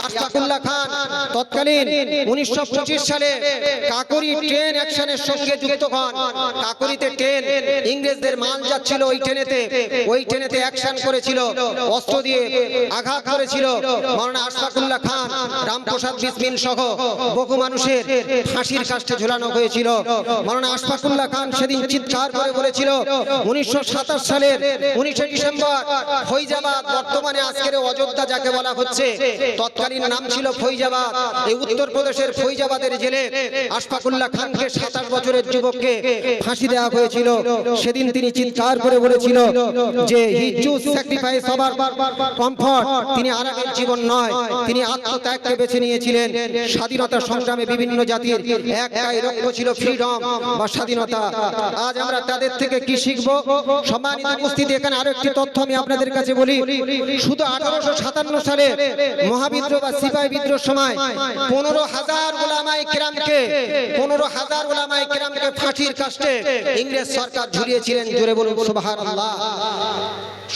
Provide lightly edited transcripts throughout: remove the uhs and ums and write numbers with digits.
আশফাকুল্লাহ খান তৎকালীন 1925 সালে কাকরি ট্রেন অ্যাকশনের সঙ্গে যুক্ত হন। কাকরিতে ট্রেন, ইংরেজদের মাল যাচ্ছিল ওই ট্রেনেতে অ্যাকশন করেছিল, অস্ত্র দিয়ে আঘাত করেছিল। মাওলানা আশফাকুল্লাহ খান, রামপ্রসাদ বিসমিল সহ বহু মানুষের ফাঁসির কাস্টে ঝোলানো হয়েছিল। মাওলানা আশফাকুল্লাহ খান সেদিন চিৎকার করে বলেছিল 1927 সালের 19 ডিসেম্বর ফৈজাবাদ, বর্তমানে আজকের অযোধ্যা যাকে বলা হচ্ছে, তৎকালীন নাম ছিল ফৈজাবাদ। এই উত্তরপ্রদেশের ফৈজাবাদের জেলে আশফাকুল্লাহ খানকে 27 বছরের যুবককে ফাঁসি দেওয়া হয়েছিল। সেদিন তিনি চিৎকার করে বলেছিল যে হি চুজ স্যাক্রিফাইস ওভার কমফর্ট, তিনি আরামের জীবন নয়, তিনি আত্মত্যাগকে বেছে নিয়েছিলেন। স্বাধীনতা সংগ্রামে বিভিন্ন জাতির একটাই লক্ষ্য ছিল ফ্রিডম বা স্বাধীনতা। আজ আমরা তাদের থেকে কি শিখব? সম্মানিত উপস্থিতি, এখানে আরো একটি তথ্য আমি আপনাদের কাছে বলি। শুধু 1857 সালে মহাবিদ্রোহ বা সিপাহী বিদ্রোহের সময় 15,000 উলামায়ে কেরামকে ফাঁসির কাস্টে ইংরেজ সরকার ঝুলিয়েছিলেন। জোরে বলুন সুবহানাল্লাহ।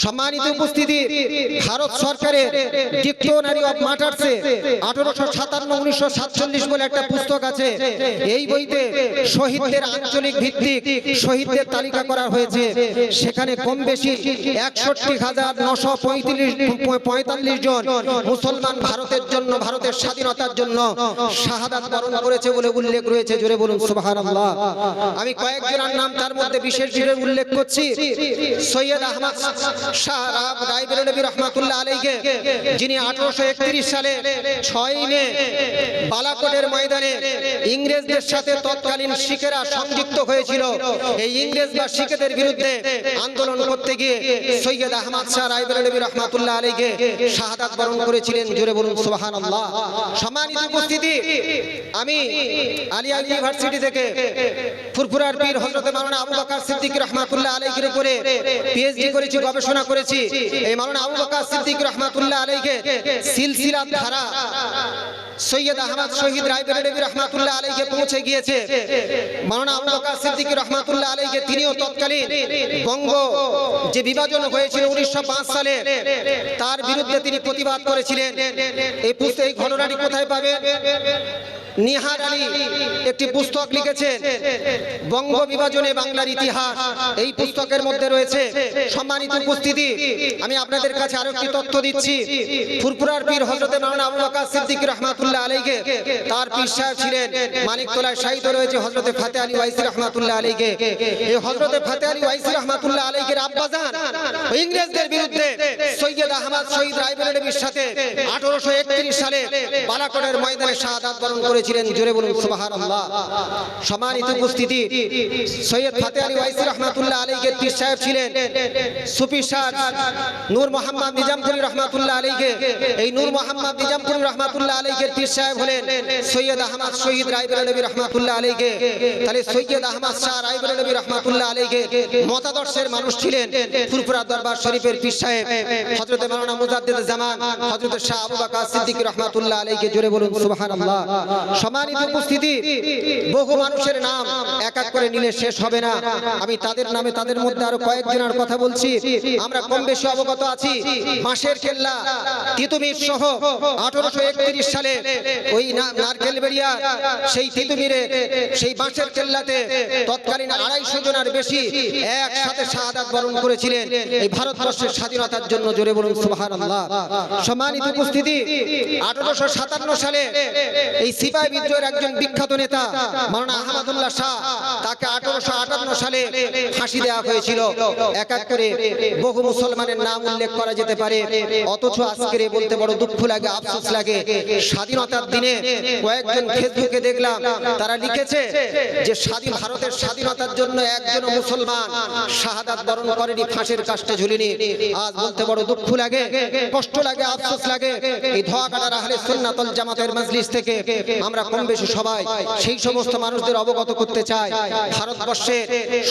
সম্মানিত উপস্থিতি, ভারত সরকারের ডিকশনারি অফ মার্টার্সে 1857-1947 বলে একটা পুস্তক আছে। এই বইতে শহীদদের আঞ্চলিক ভিত্তিক শহীদদের তালিকা করা হয়েছে। সেখানে কম বেশি 61,945 জন মুসলমান ভারতের জন্য, ভারতের স্বাধীনতার জন্য শাহাদাত বরণ করেছে বলে উল্লেখ রয়েছে। জোরে বলুন সুবহানাল্লাহ। আমি কয়েকজনের নাম তার মধ্যে বিশেষ করে উল্লেখ করছি। সৈয়দ আহমদ শাহ রায়বেরেলভী রহমাতুল্লাহ আলাইহি, যিনি 1831 সালে 6 মে বালাকোটের ময়দানে ইংরেজদের সাথে তৎকালীন শিখেরা সংযুক্ত হয়েছিল। এই ইংরেজ বা শিখেদের বিরুদ্ধে আন্দোলন করতে গিয়ে সৈয়দ আহমদ শাহ রায়বেরেলভী রহমাতুল্লাহ আলাইহি শাহাদাত বরণ করেছিলেন। জোরে বলুন সুবহানাল্লাহ। সম্মানিত উপস্থিতি, আমি আলিয়া ইউনিভার্সিটি থেকে ফুরফুরার পীর হযরত মাওলানা আবু বকর সিদ্দিক রহমাতুল্লাহ আলাইহির উপরে পিএইচডি করেছি, গবেষণা করেছি। এই মাওলানা আবু বকর সিদ্দিক রহমাতুল্লাহ আলাইহি সিলসিলাত ধারা সৈয়দ আহমদ শহীদ রায়বেরেলভী রহমাতুল্লাহ আলাইহি পৌঁছে গিয়েছে। মাওলানা আবু বকর সিদ্দিক রহমাতুল্লাহ আলাইহি তিনিও তৎকালীন বঙ্গ যে বিভাজন হয়েছিল 1905 সালে, তার বিরুদ্ধে তিনি প্রতিবাদ করেছিলেন। এই ঘটনাটি কোথায় পাবে? নিহার আলী একটি পুস্তক লিখেছেন, বঙ্গ বিভাজনে বাংলার ইতিহাস। এই পুস্তকের মধ্যে রয়েছে। সম্মানিত উপস্থিতি, আমি আপনাদের কাছে আরো একটি তথ্য দিচ্ছি। ফুরফুরার পীর হযরত মাওলানা আবু বকর সিদ্দিক রহমাতুল্লাহ আলাইহি, তার পীর সাহেব ছিলেন মানিকতলায় শায়িত রয়েছে হযরত ফাতে আলী ওয়াইসি রহমাতুল্লাহ আলাইহি। এই হযরত ফাতে আলী ওয়াইসি রহমাতুল্লাহ আলাইহির আব্বাজান ইংরেজদের বিরুদ্ধে সৈয়দ আহমদ শহীদ রায়বেরেলভীর সাথে 1831 সালে বালাকোটের ময়দানে শাহাদাত বরণ করেছিলেন। জোরে বলুন সুবহানাল্লাহ। সম্মানিত উপস্থিতি, সৈয়দ ফাতে আলী ওয়াইসি রহমাতুল্লাহ আলাইহির পীর সাহেব ছিলেন সুফি শাহ নূর মোহাম্মদ নিজামপুরী রহমাতুল্লাহ আলাইহি। এই নূর মোহাম্মদ নিজামপুরী রহমাতুল্লাহ আলাইহির পীর সাহেব হলেন সৈয়দ আহমদ শহীদ রায়বেরেলভী রহমাতুল্লাহ আলাইহি। তাহলে সৈয়দ আহমদ শাহ রায়বেরেলভী রহমাতুল্লাহ আলাইহি মতাদর্শের মানুষ ছিলেন। ফুরফুরা দরবার শরীফের পীর সাহেব হযরত মাওলানা মুজাদ্দিদ জামান হযরত শাহ আবু বকর সিদ্দিক রহমাতুল্লাহ আলাইহি। জোরে বলুন সুবহানাল্লাহ। সম্মানিত উপস্থিতি, বহু মানুষের নাম এক এক করে নিলে শেষ হবে না। আমি তাদের নামে, তাদের মধ্যে আরো কয়েকজনের কথা বলছি। আমরা কম বেশি অবগত আছি। বাঁশের কেল্লা, তিতুমির সহ 1831 সালে ওই নারকেলবেড়িয়া সেই তিতুমিরে, সেই বাঁশের কেল্লাতে তৎকালীন 250 জনের বেশি একসাথে শাহাদাত বরণ করেছিলেন এই ভারতবর্ষের স্বাধীনতার জন্য। জোরে বলুন সুবহানাল্লাহ। সম্মানিত উপস্থিতি, 1857 সালে এই সিপাহী বিদ্রোহের একজন বিখ্যাত নেতা মাওলানা আহমদুল্লাহ শাহ, তাকে 1858 সালে ফাঁসি দেওয়া হয়েছিল। এক এক করে বহু মুসলমানের নাম উল্লেখ করা যেতে পারে, অথচ আজকের বলতে বড় দুঃখ লাগে, আফসোস লাগে। স্বাধীনতার দিনে কয়েকজন ফেসবুকে দেখলাম তারা লিখেছে যে ভারতের স্বাধীনতার জন্য একজন মুসলমান শাহাদাত বরণ করেনি, ফাঁসির কাস্টে ঝুলিনি। আজ বলতে বড় দুঃখ লাগে, কষ্ট লাগে, আফসোস লাগে। এই ধোয়াকাটার আহলে সুন্নাত ওয়াল জামাতের মজলিস থেকে আমরা কম বেশি সবাই সেই সমস্ত মানুষদের অবগত করতে চাই, ভারতবর্ষে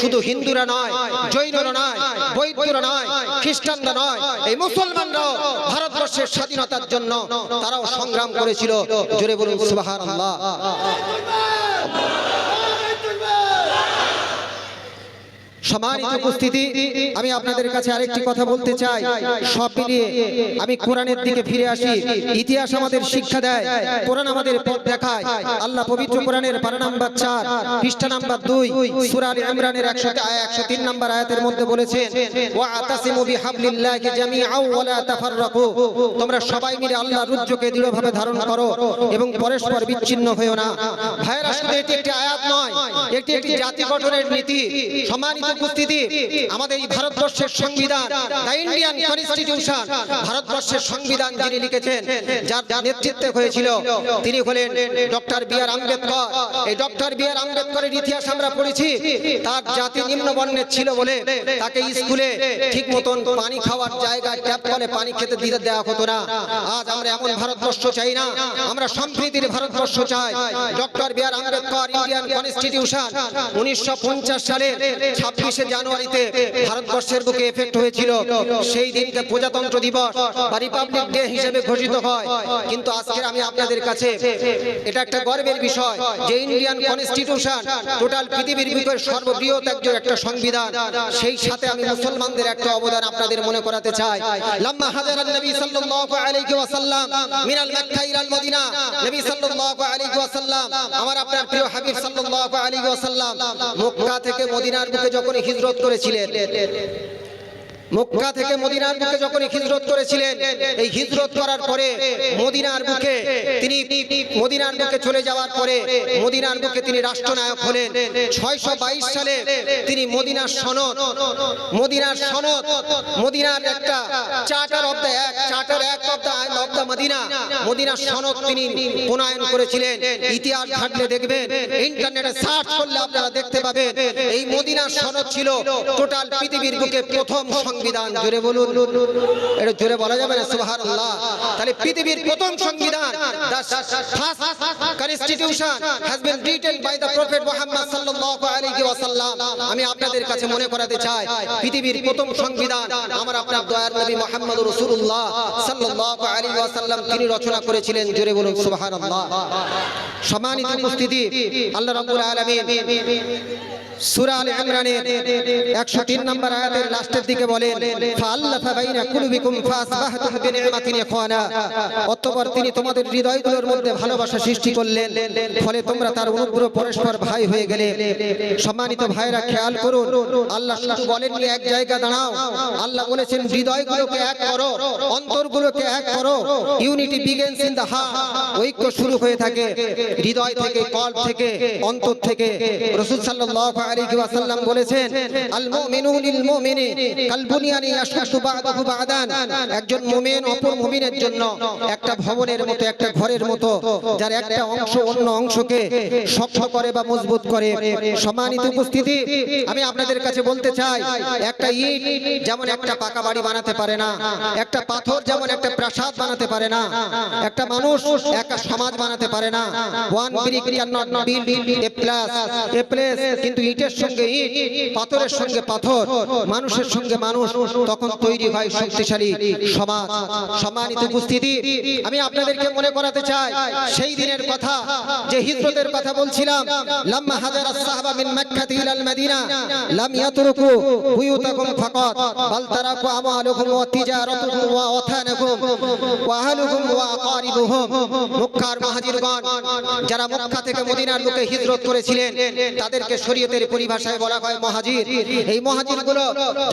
শুধু হিন্দুরা নয়, জৈনরা নয়, বৌদ্ধরা নয়, খ্রিস্টানরা নয়, এই মুসলমানরাও ভারতবর্ষের স্বাধীনতার জন্য তারাও সংগ্রাম করেছিল। জোরে বলুন সুবহানাল্লাহ। সম্মানিত উপস্থিতি, আমি আপনাদের কাছে আরেকটি কথা বলতে চাই। সব মিলিয়ে আমি কোরআনের দিকে ফিরে আসি। ইতিহাস আমাদের শিক্ষা দেয়, কোরআন আমাদের পথ দেখায়। আল্লাহ পবিত্র কোরআনের পারা নাম্বার 4 পৃষ্ঠা নাম্বার 2 সূরা আলে ইমরানের 103 নম্বর আয়াতের মধ্যে বলেছেন, ওয়া আতাসিমু বিহাবলিল্লাহি জামিআন ওয়া লা তাফাররাকু। তোমরা সবাই মিলে আল্লাহর রজ্জুকে দৃঢ়ভাবে ধারণ করো এবং পরস্পর বিচ্ছিন্ন হয়ো না। ভাইরা, শুধু এটি একটি আয়াত নয়, এটি একটি জাতি গঠনের নীতি। সম্মানিত উপস্থিতি, আমাদের এই ভারতবর্ষের সংবিধান, দ্য ইন্ডিয়ান কনস্টিটিউশন, ভারতবর্ষের সংবিধান যিনি লিখেছেন, যার নেতৃত্বে হয়েছিল, তিনি হলেন ডক্টর বি.আর. আম্বেদকর। এই ডক্টর বি.আর. আম্বেদকরের ইতিহাস আমরা পড়েছি। তার জাতি নিম্ন বর্ণের ছিল বলে তাকে স্কুলে ঠিক মতন পানি খাওয়ার জায়গায় ট্যাপ কলে পানি খেতে দিতে দেওয়া হতো না। আজ আমরা এমন ভারতবর্ষ চাই না, আমরা সম্প্রীতির ভারতবর্ষ চাই। Doctor B.R.. Ambedkar Indian constitution 1950 সালের 26শে জানুয়ারিতে ভারতবর্ষের বুকে এফেক্ট হয়েছিল। সেই দিনকে প্রজাতন্ত্র দিবস বা রিপাবলিক ডে হিসেবে ঘোষিত হয়। কিন্তু আজকে আমি আপনাদের কাছে, এটা একটা গর্বের বিষয় যে ইন্ডিয়ান কনস্টিটিউশন টোটাল পৃথিবীর বুকের সর্ববৃহৎ একটা সংবিধান। সেই সাথে আমি মুসলমানদের একটা অবদান আপনাদের মনে করাতে চাই। লাম্মা হাজারান নবী সাল্লাল্লাহু আলাইহি ওয়াসাল্লাম মিনাল মক্কা ইলাল মদিনা, নবী সাল্লাল্লাহু আলাইহি ওয়াসাল্লাম, আমার আপনার প্রিয় হাবিব সাল্লাল্লাহু আলাইহি ওয়াসাল্লাম মক্কা থেকে মদিনার বুকে যখন হিজরত করেছিলেন, মক্কা থেকে মদিনার বুকে যখন হিজরত করেছিলেন, এই হিজরত করার পরে মদিনার বুকে তিনি মদিনার বুকে চলে যাওয়ার পরে মদিনার বুকে তিনি রাষ্ট্রনায়ক হলেন। 622 সালে তিনি মদিনার সনদ, মদিনার একটা চার্টার অফ দ্য মদিনা, মদিনার সনদ তিনি প্রণয়ন করেছিলেন। ইতিহাস ঘাটলে দেখবেন, ইন্টারনেটে সার্চ করলে আপনারা দেখতে পাবেন, এই মদিনার সনদ ছিল টোটাল পৃথিবীর বুকে প্রথম সংবিধান। জোরে বলুন, এটা জোরে বলা যাবে না? সুবহানাল্লাহ। তাহলে পৃথিবীর প্রথম সংবিধান, the first constitution has been written by the prophet Muhammad sallallahu alaihi wasallam। আমি আপনাদের কাছে মনে করাতে চাই, পৃথিবীর প্রথম সংবিধান আমার আপনার দয়ার নবী মুহাম্মদ রাসূলুল্লাহ সাল্লাল্লাহু আলাইহি ওয়াসাল্লাম তিনি রচনা করেছিলেন। জোরে বলুন সুবহানাল্লাহ। সম্মানিত উপস্থিতি, আল্লাহ রাব্বুল আলামিন সূরা আলে ইমরানের 103 নম্বর আয়াতের লাস্টের দিকে বলেন, ফাআল্লাফা বাইনা কুলুবিকুম ফাসবাহতুম বিনি'মাতিহি ইখওয়ানা। অতঃপর তিনি তোমাদের হৃদয়গুলোর মধ্যে ভালোবাসা সৃষ্টি করলেন, ফলে তোমরা তার অনুগ্রহ পরস্পর ভাই হয়ে গেলে। সম্মানিত ভাইরা, খেয়াল করুন, আল্লাহ শুধু বলেননি এক জায়গা দাঁড়াও, আল্লাহ বলেছেন হৃদয়গুলোকে এক করো, অন্তরগুলোকে এক করো। Unity begins in the heart. ঐক্য শুরু হয়ে থাকে হৃদয় থেকে, কল্প থেকে, অন্তর থেকে। রাসূল সাল্লাল্লাহু আলাইহি ওয়াসাল্লাম বলেছেন, আল মুমিনু লিল মুমিনি কাল বুনিয়ানি ইয়াশাদ্দু বা'দুহু বা'দান। একজন মুমিন অপর মুমিনের জন্য একটা ভবনের মতো, একটা ঘরের মতো, যার একটা অংশ অন্য অংশকে শক্ত করে বা মজবুত করে। সম্মানিত উপস্থিতি, আমি আপনাদের কাছে বলতে চাই, একটা ইট যেমন একটা পাকা বাড়ি বানাতে পারে না, একটা পাথর যেমন একটা প্রাসাদ বানাতে পারে না, একটা মানুষ একটা সমাজ বানাতে পারে না। One brick can not build a place. কিন্তু ইটের সঙ্গে ইট, পাথরের সঙ্গে পাথর, মানুষের সঙ্গে মানুষ, তখন তৈরি হয় শক্তিশালী সমাজ। সম্মানিত উপস্থিতি, আমি আপনাদেরকে মনে করাতে চাই সেই দিনের কথা, যে হিজরতের কথা বলছিলাম। লাম্মা হাজারাস সাহাবা মিন মক্কা ইলাল মদিনা লাম ইয়াতরুকু বুয়ুতাকুম ফাকাত বাল তারাকু আমালুহুম ওয়া তিজারাতুহুম ওয়া ওয়াথানাহুম ওয়া আহলুহুম ওয়া আকারিবুহুম। মক্কার মুহাজিরগণ যারা মক্কা থেকে মদিনার বুকে হিজরত করেছিলেন, তাদেরকে শরীয়তের পরিভাষায় বলা হয় মুহাজির। এই মুহাজিরগুলো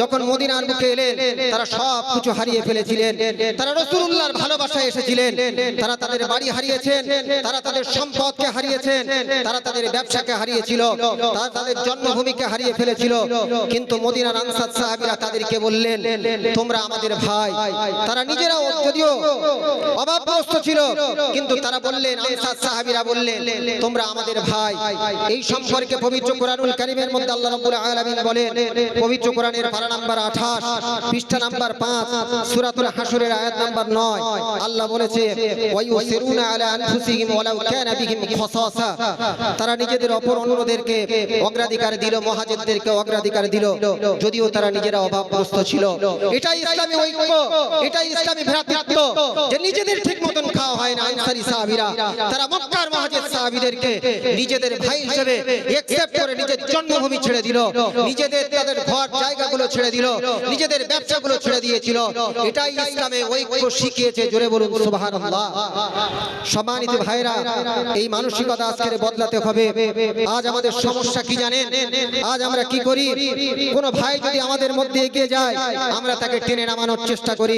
যখন মদিনার বুকে এলেন, তারা সব কিছু হারিয়ে ফেলেছিলেন। তারা রাসূলুল্লাহর ভালোবাসায় এসেছিলেন, তারা তাদের বাড়ি হারিয়েছেন, তারা তাদের সম্পদকে হারিয়েছেন, তারা তাদের ব্যবসাকে হারিয়েছিল, তারা তাদের জন্মভূমিকে হারিয়ে ফেলেছিল। কিন্তু মদিনার আনসার সাহাবীরা তাদেরকে বললেন, তোমরা আমাদের ভাই। তারা নিজেরাও যদিও অভাবগ্রস্ত ছিল, কিন্তু তারা বললেন, আনসার সাহাবীরা বললেন, তোমরা আমাদের ভাই। এই সম্পর্কে পবিত্র কোরআনুল কারীমের মধ্যে আল্লাহ রাব্বুল আলামিন বলেন, পবিত্র কোরআনের পারা নাম্বার 28 পৃষ্ঠা নাম্বার 5 সূরাতুল হাশরের আয়াত নাম্বার 9, আল্লাহ বলেছে, ওয়া ইউসিরুনা আলা আনফুসিহিম ওয়ালাউ কানা বিহিম খাসাসা। তারা নিজেদের অপর অন্যদেরকে অগ্রাধিকার দিল, মুহাজিরদেরকে অগ্রাধিকার দিল, যদিও তারা নিজেরা অভাবগ্রস্ত ছিল। এটাই ইসলামী ঐক্য, এটাই ইসলামী ভ্রাতৃত্ব, যে নিজেদের ঠিক মতন খাওয়া হয় না। আনসারী সাহাবীরা তারা মক্কার মুহাজির সাহাবীদেরকে নিজেদের ভাই হিসেবে একসেপ্ট করে নিজের জন্মভূমি ছেড়ে দিল, নিজেদের তাদের ঘর জায়গাগুলো ছেড়ে দিল, নিজেদের ব্যবসাগুলো ছেড়ে দিয়েছিল। এটাই ইসলামে ঐক্য শিখিয়েছে। জোরে বলুন সুবহানাল্লাহ। সম্মানিত ভাইরা, এই মানসিকতা আজকে বদলাতে হবে। আজ আমাদের সমস্যা কি জানেন? আজ আমরা কি করি? কোন ভাই যদি আমাদের মধ্যে এগিয়ে যায়, আমরা তাকে টেনে নামানোর চেষ্টা করি।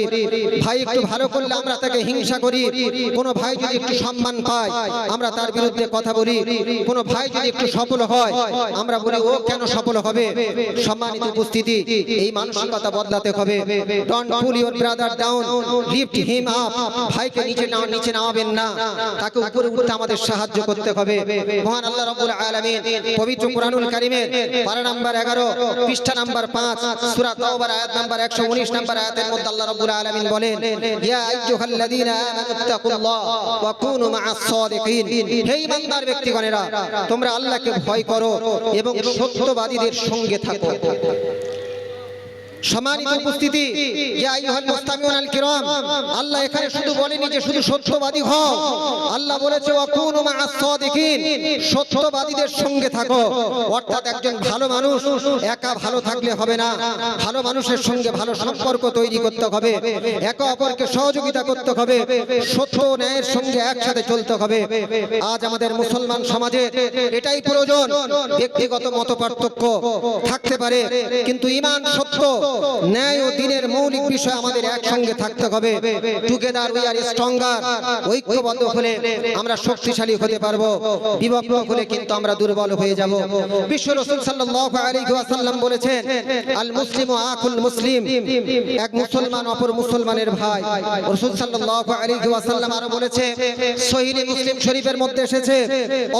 ভাই একটু ভালো করলে আমরা তাকে হিংসা করি। কোন ভাই যদি একটু সম্মান পায়, আমরা তার বিরুদ্ধে কথা বলি। কোন ভাই যদি একটু সফল হয়, আমরা বলি ও কেন সফল হবে? সম্মানিত উপস্থিতি, এই মানসিকতা বদলাতে হবে। Don't pool your brother down, lift him up. ভাইকে নিচে নামাবেন না, তাকে উপরে উঠতে আমাদের সাহায্য করতে হবে। মহান আল্লাহ রাব্বুল আলামিন পবিত্র কুরআনুল কারীমের পারা নাম্বার 11 পৃষ্ঠা নাম্বার 5 সূরা তাওবার আয়াত নাম্বার 119 নাম্বার আয়াতের মধ্যে আল্লাহ রাব্বুল আলামিন বলেন, ইয়া আইয়ুহাল্লাযীনা আমানুত্তাকুল্লাহ ওয়া কুনু মা'আস সাদিকিন। হে ঈমানদার ব্যক্তিগণেরা, তোমরা আল্লাহকে ভয় করো এবং সত্যবাদীদের সঙ্গে থাকো। সম্মানিত উপস্থিতি, ইয়া আইয়ুহাল মুস্তামিউনাল কিরাম, আল্লাহ এখানে শুধু বলেনি যে শুধু সত্যবাদী হও, আল্লাহ বলেছে ওয়া কুনু মা'আস সাদিকিন, সত্যবাদীদের সঙ্গে থাকো। অর্থাৎ একজন ভালো মানুষ একা ভালো থাকলে হবে না, ভালো মানুষের সঙ্গে ভালো সম্পর্ক তৈরি করতে হবে, একে অপরকে সহযোগিতা করতে হবে, সত্য ন্যায়ের সঙ্গে একসাথে চলতে হবে। আজ আমাদের মুসলমান সমাজে এটাই প্রয়োজন। ব্যক্তিগত মতপার্থক্য থাকতে পারে, কিন্তু ঈমান, সত্য, ন্যায় ও দ্বীনের মৌলিক বিষয় আমাদের একসঙ্গে থাকতে হবে। Together we are stronger. ঐক্যবদ্ধ হলে আমরা শক্তিশালী হতে পারবো, বিভক্ত হলে কিন্তু আমরা দুর্বল হয়ে যাব। বিশ্ব রাসূল সাল্লাল্লাহু আলাইহি ওয়াসাল্লাম বলেছেন, আল মুসলিমু আখুল মুসলিম, এক মুসলমান অপর মুসলমানের ভাই। রাসূল সাল্লাল্লাহু আলাইহি ওয়াসাল্লাম আরো বলেছে, সহিহ মুসলিম শরীফের মধ্যে এসেছে,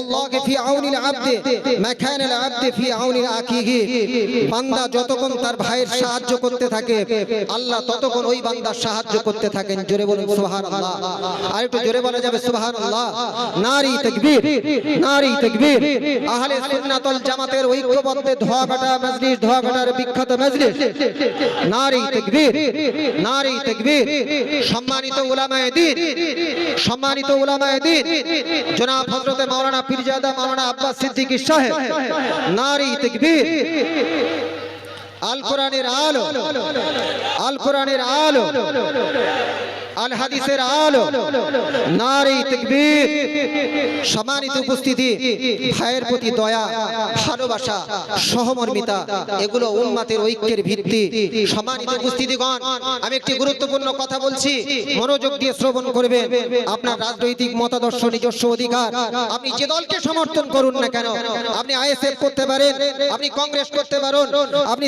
আল্লাহু ফি আউনিল আবদি মা কানাল আবদি ফি আউনিল আখিহি। বান্দা যতক্ষণ তার ভাইয়ের সাহায্য করতে থাকে, আল্লাহ ততক্ষণ ওই বান্দার সাহায্য করতে থাকেন। জোরে বলুন সুবহানাল্লাহ। আর একটু জোরে বলা যাবে সুবহানাল্লাহ। নারী তাকবীর, নারী তাকবীর। আহলে সুন্নাত ওয়াল জামাতের ঐক্যবদ্ধ ধোয়াঘাটা মজলিস, ধোয়াঘাটার বিখ্যাত মজলিস, নারী তাকবীর, নারী তাকবীর। সম্মানিত উলামায়ে দ্বীন, সম্মানিত উলামায়ে দ্বীন, জনাব হযরত মাওলানা পীরজাদা মাওলানা আব্বাস সিদ্দিকী সাহেব, নারী তাকবীর। আল কোরআনের আলো, আল কোরআনের আলো, আল হাদিসের আলো, নারী তাকবীর। সম্মানিত উপস্থিতি, ভাইয়ের প্রতি দয়া, ভালোবাসা, সহমর্মিতা, এগুলো উম্মতের ঐক্যের ভিত্তি। সম্মানিত উপস্থিতিগণ, আমি একটি গুরুত্বপূর্ণ কথা বলছি, মনোযোগ দিয়ে শ্রবণ করবেন। আপনার রাজনৈতিক মতাদর্শ নিজস্ব অধিকার, আপনি যে দলকে সমর্থন করুন না কেন, আপনি আইএসএফ করতে পারেন, আপনি কংগ্রেস করতে পারেন, আপনি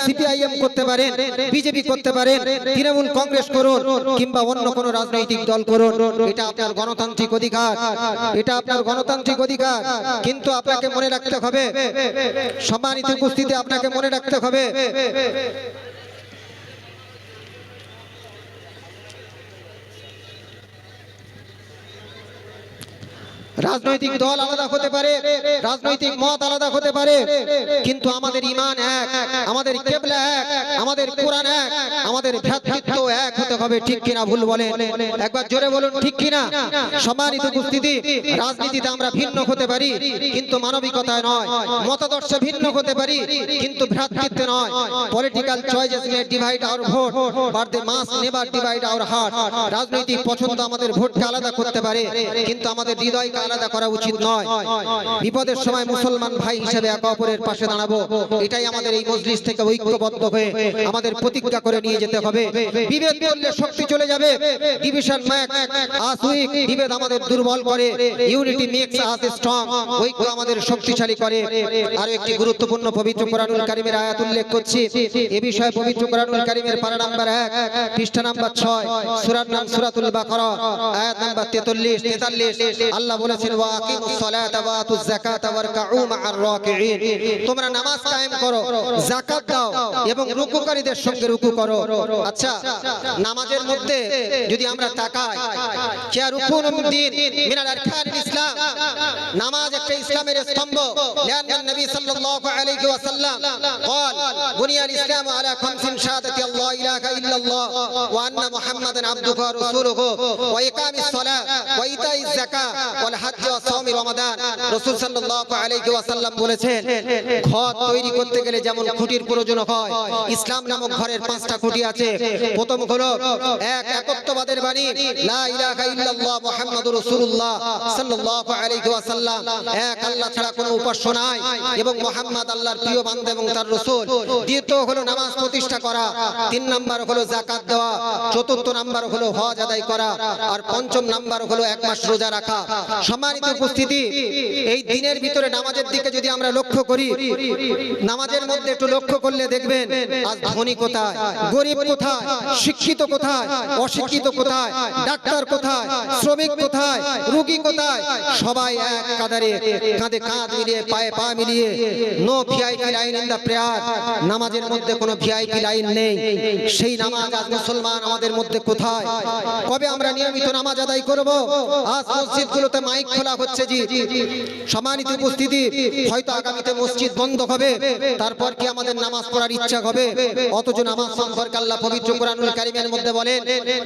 সিপিআইএম করতে পারেন, বিজেপি করতে পারেন, তৃণমূল কংগ্রেস করুন, কিংবা অন্য কোন রাজনৈতিক দল করুন। এটা আপনার গণতান্ত্রিক অধিকার, এটা আপনার গণতান্ত্রিক অধিকার। কিন্তু আপনাকে মনে রাখতে হবে, সম্মানিত উপস্থিতি, আপনাকে মনে রাখতে হবে, রাজনৈতিক দল আলাদা হতে পারে, রাজনৈতিক মত আলাদা হতে পারে, কিন্তু আমাদের ঈমান এক, আমাদের কিবলা এক, আমাদের কোরআন এক, আমাদের ভ্রাতৃত্ব এক হতে হবে। ঠিক কিনা ভুল বলেন? একবার জোরে বলুন ঠিক কিনা। সম্মানিত উপস্থিতি, রাজনীতিতে আমরা ভিন্ন হতে পারি, কিন্তু মানবিকতায় নয়। মতাদর্শে ভিন্ন হতে পারি, কিন্তু ভ্রাতৃত্বে নয়। Political choices may divide our vote, but they must never divide our heart. রাজনৈতিক পছন্দ আমাদের ভোটকে আলাদা করতে পারে, কিন্তু আমাদের হৃদয়কে আলাদা করা উচিত নয়। বিপদের সময় মুসলমান ভাই হিসেবে একে অপরের পাশে দাঁড়াবো, এটাই আমাদের এই মজলিস থেকে ঐক্যবদ্ধ হয়ে আমাদের প্রতিজ্ঞা করে নিয়ে যেতে হবে। বিভেদ করলে শক্তি চলে যাবে, ডিভিশন মেক্স আস উইক, বিভেদ আমাদের দুর্বল করে, ইউনিটি মেক্স আস স্ট্রং, ঐক্য আমাদের শক্তিশালী করে। আর একটি গুরুত্বপূর্ণ পবিত্র কোরআনুল কারীমের আয়াত উল্লেখ করছি। এই বিষয়ে পবিত্র কোরআনুল কারীমের পারা নাম্বার 1 পৃষ্ঠা নাম্বার 6 সূরার নাম সূরাতুল বাকারা আয়াত নাম্বার 43 আল্লাহ বলেছেন, ওয়া আকিমুস সালাতা ওয়া আতুজ যাকাতা ওয়ারকাউ মা'আর রাকিঈন। তোমরা নামাজ কায়েম করো, যাকাত দাও এবং রুকুকারীদের সঙ্গে রুকু করো। আচ্ছা, নামাজের মধ্যে যদি আমরা তাকাই, কি রুকুনুম দ্বীন মিনাল আরকানিল ইসলাম, নামাজ একটা ইসলামের স্তম্ভ। লিআন্না নবী সাল্লাল্লাহু আলাইহি ওয়াসাল্লাম قال بني الاسلام على خمس شهادة الله اله الا الله وان محمدا عبده ورسوله واقام الصلاة وايتاء الزكاة হজ্জ ওয়া সাওমি রমাদান। রাসূল সাল্লাল্লাহু আলাইহি ওয়াসাল্লাম বলেছেন, ঘর তৈরি করতে গেলে যেমন খুঁটির প্রয়োজন হয়, ইসলাম নামক ঘরের 5টা খুঁটি আছে। প্রথম হলো এক একত্ববাদের বাণী, লা ইলাহা ইল্লাল্লাহ মুহাম্মাদুর রাসূলুল্লাহ সাল্লাল্লাহু আলাইহি ওয়াসাল্লাম, এক আল্লাহ ছাড়া কোনো উপাস্য নাই এবং মুহাম্মদ আল্লাহর প্রিয় বান্দা এবং তার রাসূল। দ্বিতীয় হলো নামাজ প্রতিষ্ঠা করা, 3 নাম্বার হলো যাকাত দেওয়া, চতুর্থ নাম্বার হলো হজ আদায় করা, আর পঞ্চম নাম্বার হলো 1 মাস রোজা রাখা। সম্মানিত উপস্থিতি, এই দিনের ভিতরে নামাজের দিকে যদি আমরা লক্ষ্য করি, নামাজের মধ্যে একটু লক্ষ্য করলে দেখবেন আজ ধনী কোথায়, গরিব কোথায়, শিক্ষিত কোথায়, অশিক্ষিত কোথায়, ডাক্তার কোথায়, শ্রমিক কোথায়, রোগী কোথায়, সবাই এক কাঁধে কাঁধে কাঁধ মিলিয়ে পায়ে পা মিলিয়ে, no VIP line in the prayer. নামাজের মধ্যে কোনো ভিআইপি লাইন নেই। সেই নামাজ আজ মুসলমান আমাদের মধ্যে কোথায়? কবে আমরা নিয়মিত নামাজ আদায় করব? আজ মসজিদগুলোতে মাইক খোলা হচ্ছে জি। সম্মানিত উপস্থিতি, হয়তো আগামীতে মসজিদ বন্ধ হবে, তারপর কি আমাদের নামাজ পড়ার ইচ্ছা হবে? অথচ নামাজ সম্পর্কে আল্লাহ পবিত্র কোরআনুল কারীমের মধ্যে বলেন,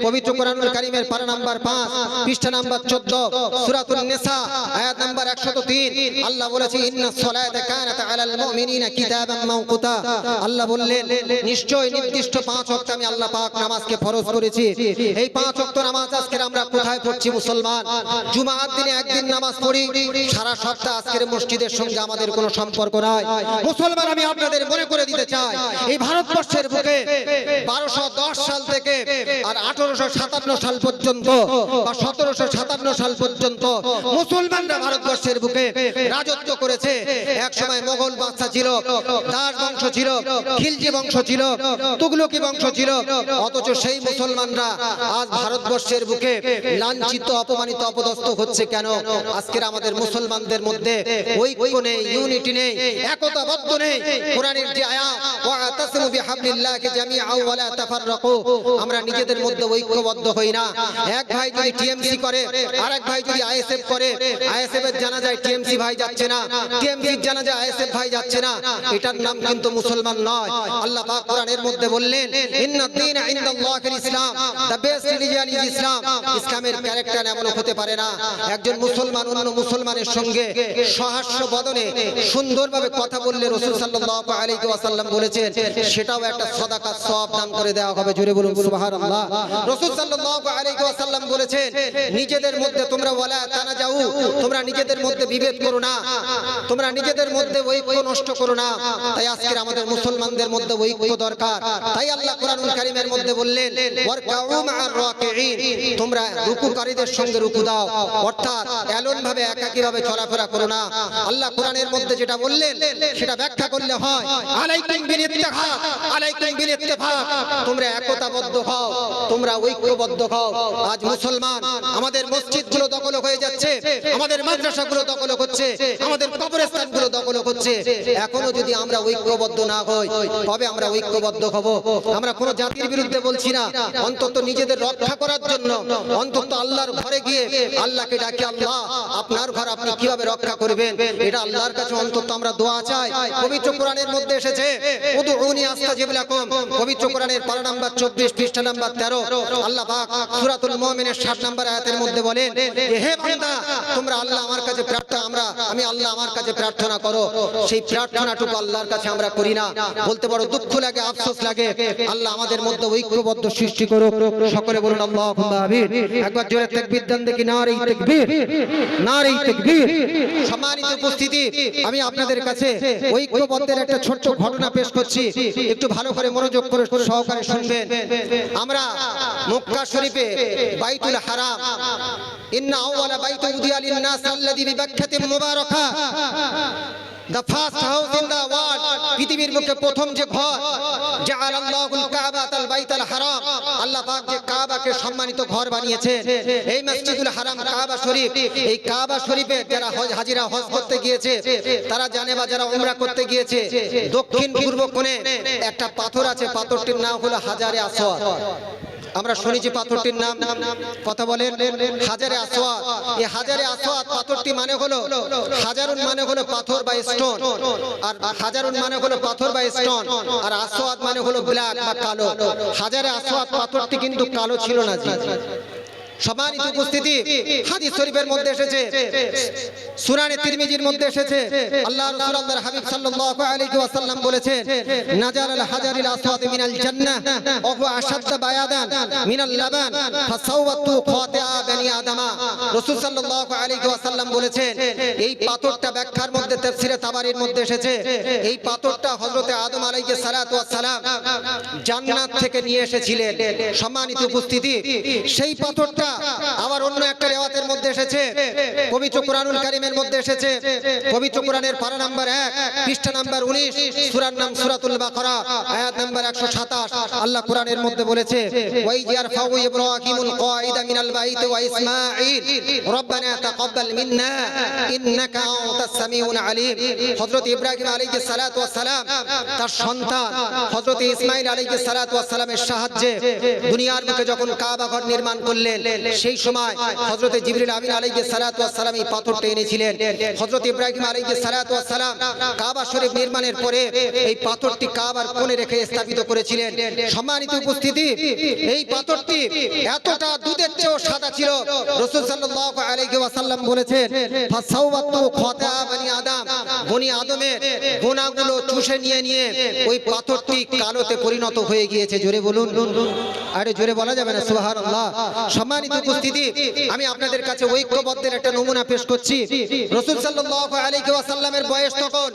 পবিত্র কোরআনুল কারীমের পারা নাম্বার 5 পৃষ্ঠা নাম্বার 14 সূরাতুন নিসা আয়াত নাম্বার 103, আল্লাহ বলেছে, ইন্নাস সালাতা কানাত আলাল মুমিনিনা কিতাবাম মাওকুতা। আল্লাহ বললেন, নিশ্চয় নির্দিষ্ট 5 ওয়াক্ত আমি আল্লাহ পাক নামাজকে ফরজ করেছি। এই 5 ওয়াক্ত নামাজ আজকে আমরা কোথায় পড়ছি মুসলমান? জুমার দিনে একদিন নামাজ পড়ি, সারা সপ্তাহ আজকের মসজিদের সঙ্গে আমাদের কোনো সম্পর্ক নাই। মুসলমান, আমি আপনাদের মনে করে দিতে চাই, এই ভারতবর্ষের বুকে 1210 সাল থেকে আর 1857 সাল পর্যন্ত বা 1757 সাল পর্যন্ত মুসলমানরা ভারতবর্ষের বুকে রাজত্ব করেছে। এক সময় মোগল বাদশা ছিল, দাস বংশ ছিল, খিলজি বংশ ছিল, তুগলকি বংশ ছিল। অথচ সেই মুসলমানরা আজ ভারতবর্ষের বুকে লাঞ্ছিত, অপমানিত, অপদস্থ হচ্ছে কেন? আজকের আমাদের মুসলমানদের মধ্যে ঐক্য নেই, ইউনিটি নেই, একতাবদ্ধ নেই। কোরআনের যে আয়াত, ওয়াতাসিমু বিহাবলিল্লাহি জামিআন ওয়া লা তাফাররাকু, আমরা নিজেদের মধ্যে ঐক্যবদ্ধ হই না। এক ভাই যদি টিএমসি করে, আরেক ভাই যদি আইএসএফ করে, আইএসএফ এর জানাজায় টিএমসি ভাই যাচ্ছে না, টিএমসির জানাজায় আইএসএফ ভাই যাচ্ছে না, এটার নাম কিন্তু মুসলমান নয়। আল্লাহ পাক কোরআনের মধ্যে বললেন, ইন্নাদ দীনা ইনদাল্লাহিল ইসলাম, দ্য বেস্ট রিলিজিয়ন ইজ ইসলাম। ইসলামের ক্যারেক্টার এমন হতে পারে না একজন মুসলমান অন্য মুসলমানের সঙ্গে সহাস্য বদনে সুন্দরভাবে কথা বললে রাসূল সাল্লাল্লাহু আলাইহি ওয়াসাল্লাম বলেছেন, সেটাও একটা সাদাকা সওয়াব দান করে দেওয়া হবে। জোরে বলুন সুবহানাল্লাহ। রাসূল সাল্লাল্লাহু আলাইহি ওয়াসাল্লাম বলেছেন, নিজেদের মধ্যে তোমরা ওয়ালা তানাজাউ, তোমরা নিজেদের মধ্যে বিভেদ করো না, তোমরা নিজেদের মধ্যে ঐক্য নষ্ট করো না। তাই আজকের আমাদের মুসলমানদের মধ্যে ঐক্য দরকার। তাই আল্লাহ কোরআনুল কারীমের মধ্যে বললেন, ওয়ারকাউ মা'আর রাকিঈন, তোমরা রুকুকারীদের সঙ্গে রুকু দাও, অর্থাৎ এলন ভাবে একাকী ভাবে চলাফেরা করো না। আল্লাহ কোরআনের মধ্যে যেটা বললেন সেটা ব্যাখ্যা করলে হয়, আলাইকুম বিল ইত্তিহাদ, আলাইকুম বিল ইত্তিফাক, তোমরা একতাবদ্ধ হও, তোমরা ঐক্যবদ্ধ হও। আজ মুসলমান আমাদের মসজিদগুলো দখল হয়ে যাচ্ছে, আমাদের মাদ্রাসাগুলো দখল হচ্ছে, আমাদের কবরস্থানগুলো দখল হচ্ছে। এখনো যদি আমরা ঐক্যবদ্ধ না হই, তবে আমরা ঐক্যবদ্ধ হব। আমরা কোনো জাতির বিরুদ্ধে বলছি না, অন্তত নিজেদের রক্ষা করার জন্য অন্তত আল্লাহর ঘরে গিয়ে আল্লাহকে ডাকি, আল্লাহ আপনার ঘর আপনি কিভাবে রক্ষা করবেন, এটা আল্লাহর কাছে অন্তত আমরা দোয়া চাই। পবিত্র কোরআনের মধ্যে এসেছে, উদউনি আস্তাজিব লাকুম, পবিত্র কোরআনের পারা নাম্বার 24 পৃষ্ঠা নাম্বার 13, আল্লাহ পাক সূরাতুল মুমিনের 7 নাম্বার আয়াতের মধ্যে বলেন, হে বান্দা তোমরা আল্লাহ আমার কাছে প্রার্থনা, আমি আল্লাহ আমার কাছে প্রার্থনা করো। সেই প্রার্থনাটুকু আল্লাহর কাছে আমরা করি না, বলতে বড় দুঃখ লাগে, আফসোস লাগে। আল্লাহ আমাদের মধ্যে ঐক্যবদ্ধ সৃষ্টি করুক। সকলে বলুন আল্লাহুম্মা আমিন। একবার জোরে তাকবীর দেন দেখি, নারে তাকবীর, নারে তাকবীর। সম্মানিত উপস্থিতি, আমি আপনাদের কাছে ঐক্যবদ্ধের একটা ছোট্ট ঘটনা পেশ করছি, একটু ভালো করে মনোযোগ করে সহকারে শুনবেন। আমরা মক্কা শরীফে বাইতুল হারাম, ইন্না আউওয়ালা বাইতু উদিয়া লিন-নাস আল্লাযী বিবাক্কাতিন মুবারাকা, the first house in the world, পৃথিবীর বুকে প্রথম যে ঘর, জাআলাল্লাহুল কাবাতাল বাইতুল হারাম, আল্লাহ পাক যে কাবাকে সম্মানিত ঘর বানিয়েছে, এই মসজিদুল হারাম কাবা শরীফ, এই কাবা শরীফে যারা হাজিরা হজ করতে গিয়েছে তারা জানে, বা যারা উমরা করতে গিয়েছে, দক্ষিণ পূর্ব কোণে একটা পাথর আছে, পাথরটির নাম হলো হাজারে আসওয়াদ। আমরা শুনেছি পাথরটির নাম, কথা বলেন, হাজারে আসওয়াদ। এই হাজারে আসওয়াদ পাথরটি মানে হলো, হাজারুন মানে হলো পাথর বা স্টোন, আর হাজারুন মানে হলো পাথর বা স্টোন, আর আসওয়াদ মানে হলো ব্ল্যাক বা কালো। হাজারে আসওয়াদ পাথরটি কিন্তু কালো ছিল না জি, সম্মানিত উপস্থিতি, হাদিস শরীফের মধ্যে এসেছে, সুনানে তিরমিজির মধ্যে এসেছে, আল্লাহ রাসূল আল্লাহর হাবিব সাল্লাল্লাহু আলাইহি ওয়াসাল্লাম বলেছেন, নাজারাল হাজারিল আসওয়াদ মিনাল জান্নাহ ওয়া হুয়া আশাদ্দু বায়াদান মিনাল লাবান ফাসাওয়াতু খাতিআ বনি আদমা। রাসূল সাল্লাল্লাহু আলাইহি ওয়াসাল্লাম বলেছেন, এই পাথরটা ব্যাখ্যার মধ্যে তাফসীরে তাবারির মধ্যে এসেছে, এই পাথরটা হযরতে আদম আলাইহিস সালাতু ওয়াস সালাম জান্নাত থেকে নিয়ে এসেছিলেন। সম্মানিত উপস্থিতি, সেই পাথরটা আবার অন্য একটা রিওয়ায়াতের মধ্যে এসেছে, পবিত্র কোরআনুল কারীমের মধ্যে এসেছে, পবিত্র কোরআনের পারা নাম্বার 1 পৃষ্ঠা নাম্বার 19, সূরার নাম সূরাতুল বাকারা, আয়াত নাম্বার 127। আল্লাহ কোরআনের মধ্যে বলেছে, ওয়াই ইয়ারফাউ ইব্রাহিমুল কায়দা মিনাল বাইতি ওয়া ইসমাঈল রব্বানা তাকাব্বাল মিন্না ইন্নাকা আনতাস সামিউল আলিম। হযরত ইব্রাহিম আলাইহিস সালাতু ওয়াস সালাম তার সন্তান হযরত ইসমাঈল আলাইহিস সালাতু ওয়াস সালামের সাহায্যে দুনিয়ার বুকে যখন কাবা ঘর নির্মাণ করলেন, সেই সময় হযরত জিবরিল আমিন আলাইহিস সালাতু ওয়াস সালাম এই পাথরটা এনেছিলেন। হযরত ইব্রাহিম আলাইহিস সালাতু ওয়াস সালাম কাবা শরীফ নির্মাণের পরে এই পাথরটি কাবার কোণে রেখে স্থাপিত করেছিলেন। সম্মানিত উপস্থিতি, এই পাথরটি এতটা দুধের চেয়েও সাদা ছিল, রাসূল সাল্লাল্লাহু আলাইহি ওয়াসাল্লাম বলেছেন, ফাসাওয়াতু খাতিআ বনি আদম, বনি আদমের গুনাহগুলো চুষে নিয়ে নিয়ে ওই পাথরটি কালোতে পরিণত হয়ে গিয়েছে। জোরে বলুন, আরে জোরে বলা যাবে না সুবহানাল্লাহ। সম্মানিত উপস্থিতি, আমি আপনাদের কাছে ঐক্যবদ্ধের একটা নমুনা পেশ করছি। রাসূল সাল্লাল্লাহু আলাইহি ওয়াসাল্লামের বয়স তখন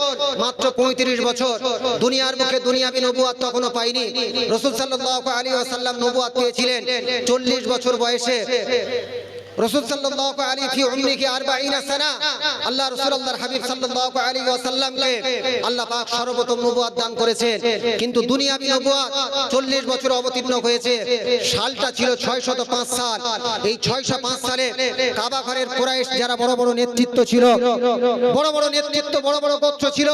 মাত্র 35 বছর, দুনিয়ার মুখে দুনিয়াবি নবুয়ত তখনও পায়নি। রাসূল সাল্লাল্লাহু আলাইহি ওয়াসাল্লাম নবুয়ত পেয়েছিলেন 40 বছর বয়সে। রাসূল সাল্লাল্লাহু আলাইহি ফি উমরিহি 40 সানা, আল্লাহ রাসূল আল্লাহর হাবিব সাল্লাল্লাহু আলাইহি ওয়াসাল্লামকে আল্লাহ পাক সর্বপ্রথম নবুয়ত দান করেছেন, কিন্তু দুনিয়াবি নবুয়ত 40 বছর অবতীর্ণ হয়েছে। সালটা ছিল 605 সাল। এই 605 সালে কাবা ঘরের কুরাইশ যারা বড় বড় নেতৃত্ব ছিল, বড় বড় নেতৃত্ব, বড় বড় গোত্র ছিল,